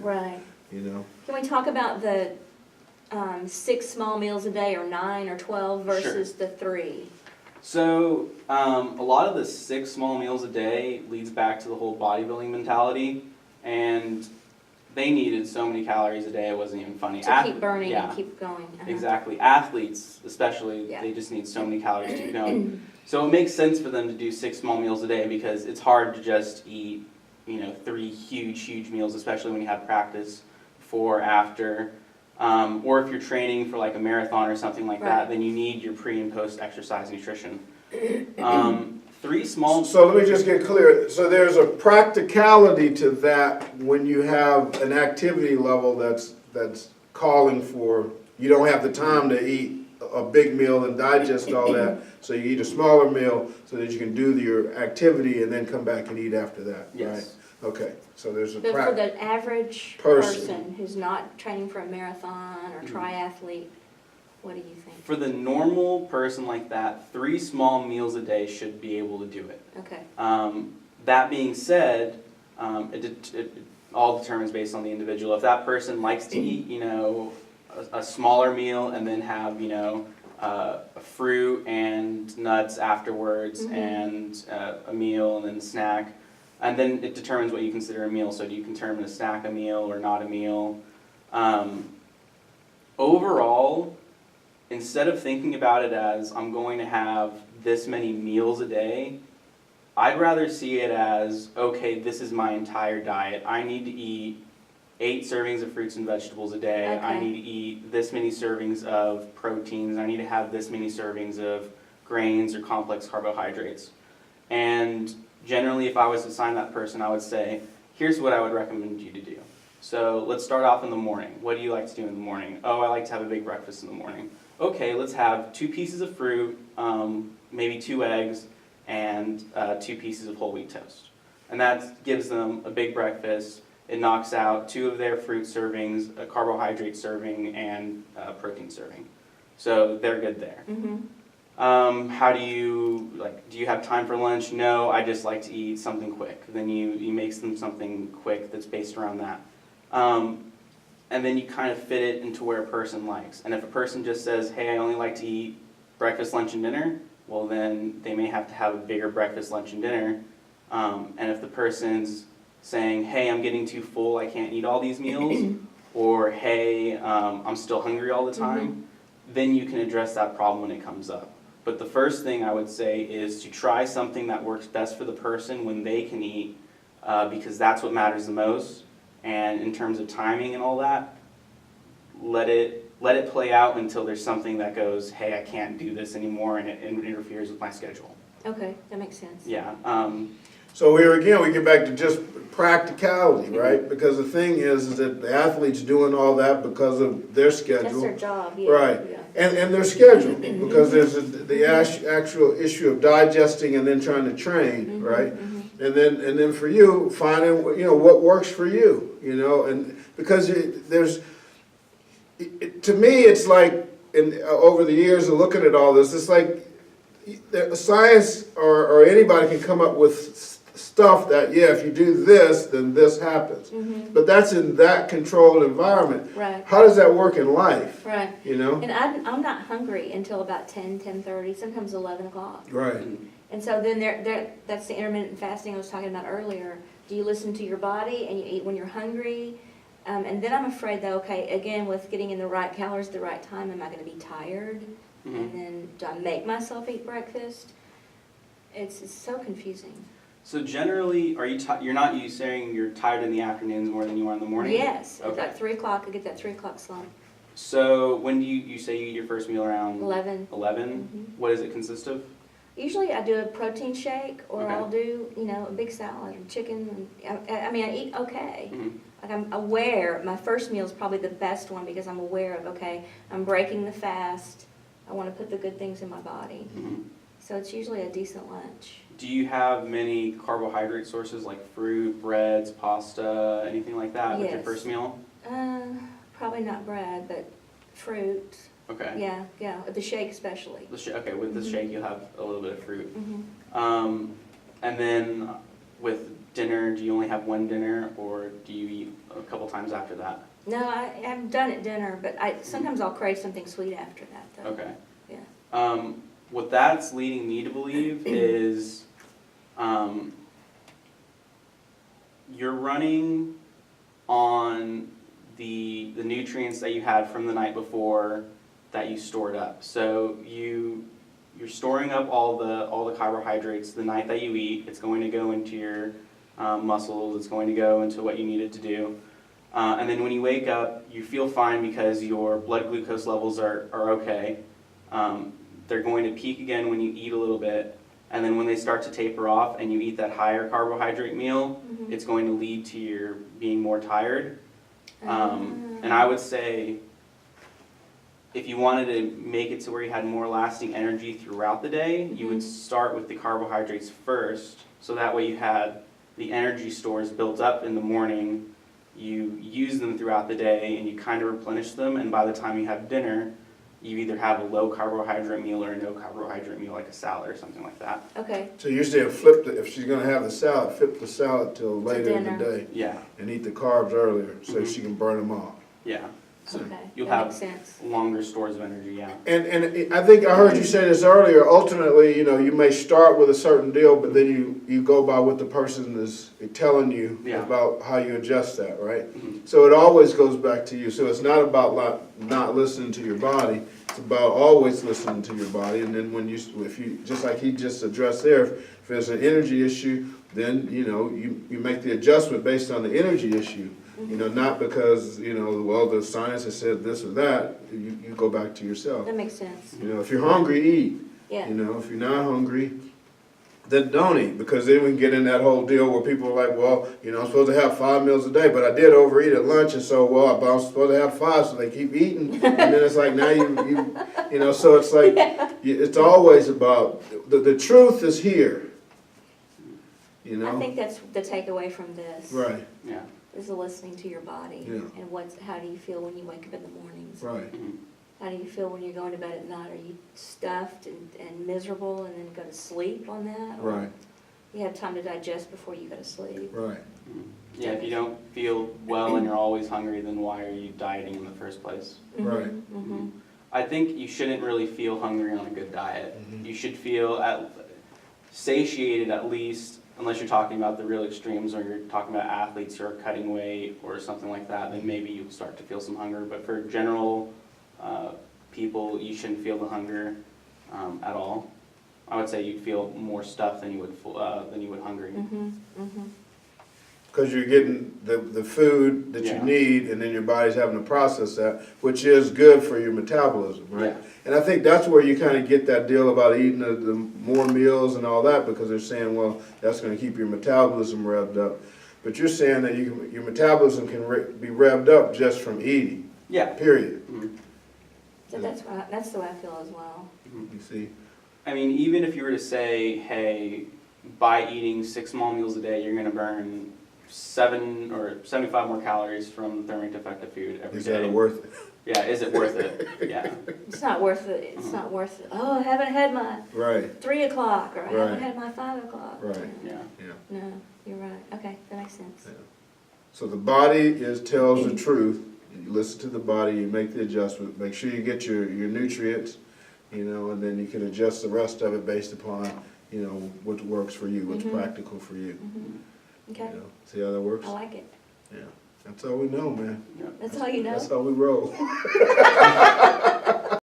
Right. You know? Can we talk about the 6 small meals a day, or 9 or 12 versus the 3? So a lot of the 6 small meals a day leads back to the whole bodybuilding mentality, and they needed so many calories a day it wasn't even funny. To keep burning yeah, and keep going. exactly. Athletes especially, Yeah. they just need so many calories to keep going. So it makes sense for them to do 6 small meals a day because it's hard to just eat, 3 huge meals, especially when you have practice before, after. Or if you're training for like a marathon or something like that, then you need your pre and post exercise nutrition. 3 small. So let me just get clear. So there's a practicality to that when you have an activity level that's calling for, you don't have the time to eat a big meal and digest all that. So you eat a smaller meal so that you can do your activity and then come back and eat after that, Yes. right? Okay, so there's a But for the average Person. person who's not training for a marathon or triathlete, what do you think? For the normal person like that, 3 small meals a day should be able to do it. Okay. That being said, it all determines based on the individual. If that person likes to eat, a smaller meal and then have, a fruit and nuts afterwards, and a meal and then a snack, and then it determines what you consider a meal. So do you determine a snack a meal or not a meal? Overall, instead of thinking about it as I'm going to have this many meals a day, I'd rather see it as, okay, this is my entire diet. I need to eat 8 servings of fruits and vegetables a day. I Okay. need to eat this many servings of proteins. I need to have this many servings of grains or complex carbohydrates. And generally, if I was to assign that person, I would say, here's what I would recommend you to do. So let's start off in the morning. What do you like to do in the morning? Oh, I like to have a big breakfast in the morning. Okay, let's have 2 pieces of fruit, maybe 2 eggs, and 2 pieces of whole wheat toast. And that gives them a big breakfast. It knocks out 2 of their fruit servings, a carbohydrate serving, and a protein serving. So they're good there. How do you, do you have time for lunch? No, I just like to eat something quick. Then you make them something quick that's based around that. And then you kind of fit it into where a person likes. And if a person just says, hey, I only like to eat breakfast, lunch, and dinner, well then they may have to have a bigger breakfast, lunch, and dinner. And if the person's saying, hey, I'm getting too full, I can't eat all these meals, or hey, I'm still hungry all the time, then you can address that problem when it comes up. But the first thing I would say is to try something that works best for the person when they can eat, because that's what matters the most. And in terms of timing and all that, let it play out until there's something that goes, hey, I can't do this anymore, and it interferes with my schedule. Okay, that makes sense. Yeah. So here again, we get back to just practicality, right? Because the thing is that the athlete's doing all that because of their schedule. That's their job, yeah. Right, Yeah. and their schedule, because there's the actual issue of digesting and then trying to train, right? And then for you, finding what works for you, and because to me it's like, over the years of looking at all this, it's like science or anybody can come up with stuff that, if you do this, then this happens. But that's in that controlled environment. Right. How does that work in life? Right. And I'm not hungry until about 10:30, sometimes 11 o'clock. Right. And so then that's the intermittent fasting I was talking about earlier. Do you listen to your body and you eat when you're hungry? And then I'm afraid though, okay, again, with getting in the right calories at the right time, am I going to be tired? And then do I make myself eat breakfast? It's so confusing. So generally, you're not saying you're tired in the afternoons more than you are in the morning? Yes. Okay. At 3 o'clock, I get that 3 o'clock slump. So when do you say you eat your first meal around? 11. 11? What does it consist of? Usually I do a protein shake, or Okay. I'll do, a big salad and chicken. I eat okay. Mm-hmm. Like I'm aware, my first meal is probably the best one because I'm aware of, okay, I'm breaking the fast. I want to put the good things in my body. So it's usually a decent lunch. Do you have many carbohydrate sources like fruit, breads, pasta, anything like that with your Yes. first meal? Probably not bread, but fruit. Okay. Yeah, the shake especially. Okay, with the shake you'll have a little bit of fruit. Mm-hmm. And then with dinner, do you only have one dinner or do you eat couple times after that. No, I haven't done it dinner, but sometimes I'll crave something sweet after that, though. Okay. Yeah. What that's leading me to believe is you're running on the nutrients that you had from the night before that you stored up. So you're storing up all the carbohydrates the night that you eat. It's going to go into your muscles. It's going to go into what you need it to do. And then when you wake up, you feel fine because your blood glucose levels are okay. They're going to peak again when you eat a little bit. And then when they start to taper off and you eat that higher carbohydrate meal, it's going to lead to your being more tired. And I would say if you wanted to make it to where you had more lasting energy throughout the day, you would start with the carbohydrates first. So that way you had the energy stores built up in the morning. You use them throughout the day and you kind of replenish them. And by the time you have dinner, you either have a low carbohydrate meal or a no carbohydrate meal, like a salad or something like that. Okay. So you're saying if she's gonna have the salad, flip the salad till later in the dinner. day Yeah, and eat the carbs earlier so she can burn them off. yeah. So Okay. you'll That have makes sense. longer stores of energy, yeah. And I think I heard you say this earlier, ultimately, you may start with a certain deal, but then you go by what the person is telling you Yeah. about how you adjust that, right? Mhm. So it always goes back to you. So it's not about not listening to your body, it's about always listening to your body. And then if you, just like he just addressed there, if there's an energy issue, then, you make the adjustment based on the energy issue. Not because, well, the science has said this or that, you go back to yourself. That makes sense. If you're hungry, eat. Yeah. If you're not hungry, then don't eat. Because then we can get in that whole deal where people are like, well, I'm supposed to have 5 meals a day, but I did overeat at lunch, and so, but I'm supposed to have 5, so they keep eating. And then it's like, now so it's like, it's always about, the truth is here. I think that's the takeaway from this. Right, Yeah. Is the listening to your body. Yeah. And how do you feel when you wake up in the mornings? right. Mhm. How do you feel when you're going to bed at night? Are you stuffed and miserable and then go to sleep on that? Or Right, you have time to digest before you go to sleep? right. Mhm. Yeah, if you don't feel well and you're always hungry, then why are you dieting in the first place? Right. Mm-hmm. I think you shouldn't really feel hungry on a good diet. Mhm. You should feel satiated at least, unless you're talking about the real extremes or you're talking about athletes who are cutting weight or something like that, then maybe you start to feel some hunger. But for general people, you shouldn't feel the hunger at all. I would say you'd feel more stuff than you would hungry. Mm-hmm. Mm-hmm. Because you're getting the food that Yeah. you need, and then your body's having to process that, which is good for your metabolism, right? Yeah. And I think that's where you kind of get that deal about eating the more meals and all that, because they're saying, well, that's going to keep your metabolism revved up. But you're saying that your metabolism can be revved up just from eating, Yeah. period. Mhm. So that's the way I feel as well. You see? I mean, even if you were to say, hey, by eating 6 small meals a day, you're going to burn 7 or 75 more calories from thermically defective food every Is day. that worth it? Yeah, is it worth it? Yeah. It's not worth it. It's not worth it. Oh, I haven't had my Right, 3 o'clock, or I Right. haven't had my 5 o'clock. Right. Yeah. yeah. No, you're right. Okay, that makes sense. So the body tells the truth. You listen to the body, you make the adjustment, make sure you get your nutrients, and then you can adjust the rest of it based upon, what works for you, what's Mhm. practical for you. Mm-hmm. Okay, See how that works? I like it. Yeah, that's all we know, man. Yeah. That's all you know? That's how we roll.